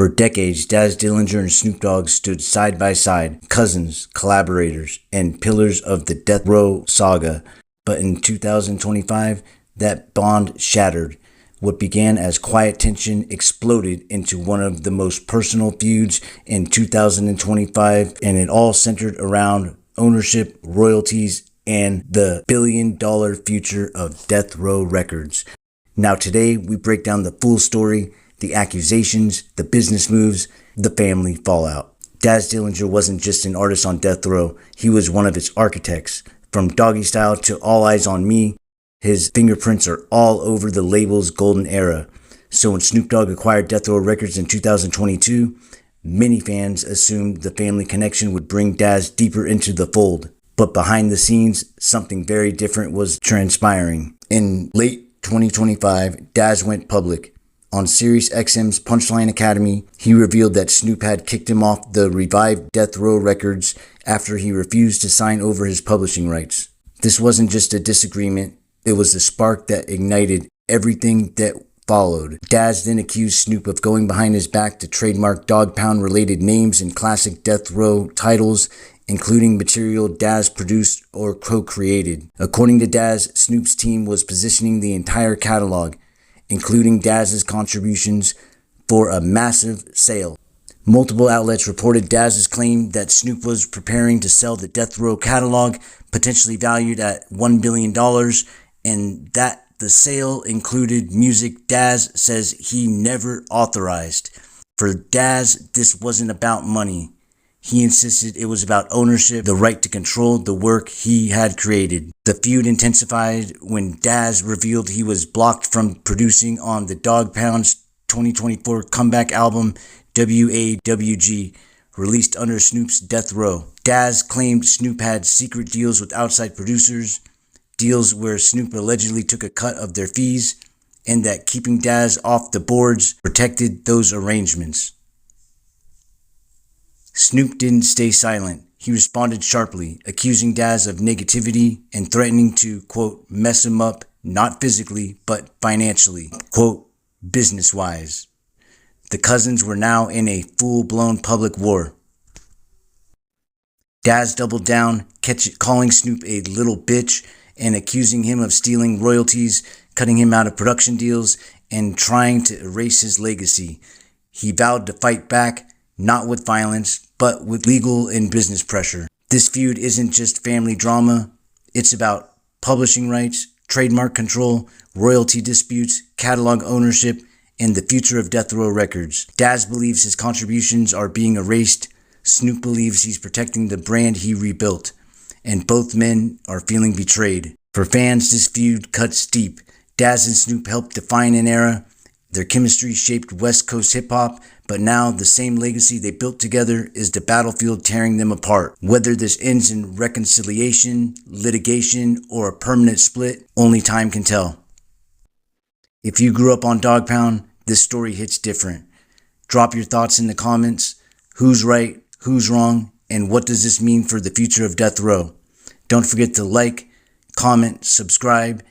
For decades, Daz Dillinger and Snoop Dogg stood side by side, cousins, collaborators, and pillars of the Deathrow saga. But in 2025, that bond shattered. What began as quiet tension exploded into one of the most personal feuds in 2025, and it all centered around ownership, royalties, and the billion-dollar future of Deathrow Records. Now today, we break down the full story, the accusations, the business moves, the family fallout. Daz Dillinger wasn't just an artist on death row, he was one of its architects. From Doggy Style to All Eyes on Me, his fingerprints are all over the label's golden era. So when Snoop Dogg acquired Deathrow Records in 2022, many fans assumed the family connection would bring Daz deeper into the fold. But behind the scenes, something very different was transpiring. In late 2025, Daz went public. On SiriusXM's Punchline Academy, he revealed that Snoop had kicked him off the revived Deathrow Records after he refused to sign over his publishing rights. This wasn't just a disagreement, it was the spark that ignited everything that followed. Daz then accused Snoop of going behind his back to trademark Dog Pound related names and classic Death Row titles, including material Daz produced or co-created. According to Daz, Snoop's team was positioning the entire catalog, including Daz's contributions, for a massive sale. Multiple outlets reported Daz's claim that Snoop was preparing to sell the Deathrow catalog, potentially valued at $1 billion, and that the sale included music Daz says he never authorized. For Daz, this wasn't about money. He insisted it was about ownership, the right to control the work he had created. The feud intensified when Daz revealed he was blocked from producing on the Dog Pound's 2024 comeback album, WAWG, released under Snoop's Death Row. Daz claimed Snoop had secret deals with outside producers, deals where Snoop allegedly took a cut of their fees, and that keeping Daz off the boards protected those arrangements. Snoop didn't stay silent. He responded sharply, accusing Daz of negativity and threatening to, quote, mess him up, not physically, but financially, quote, business-wise. The cousins were now in a full-blown public war. Daz doubled down, calling Snoop a little bitch and accusing him of stealing royalties, cutting him out of production deals, and trying to erase his legacy. He vowed to fight back, not with violence, but with legal and business pressure. This feud isn't just family drama, it's about publishing rights, trademark control, royalty disputes, catalog ownership, and the future of Deathrow Records. Daz believes his contributions are being erased, Snoop believes he's protecting the brand he rebuilt, and both men are feeling betrayed. For fans, this feud cuts deep. Daz and Snoop helped define an era. Their chemistry shaped West Coast hip-hop, but now the same legacy they built together is the battlefield tearing them apart. Whether this ends in reconciliation, litigation, or a permanent split, only time can tell. If you grew up on Dog Pound, this story hits different. Drop your thoughts in the comments. Who's right? Who's wrong? And what does this mean for the future of Death Row? Don't forget to like, comment, subscribe,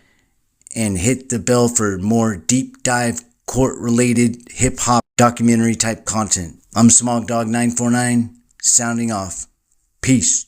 and hit the bell for more deep dive court-related hip-hop documentary type content. I'm SmogDog949, sounding off. Peace.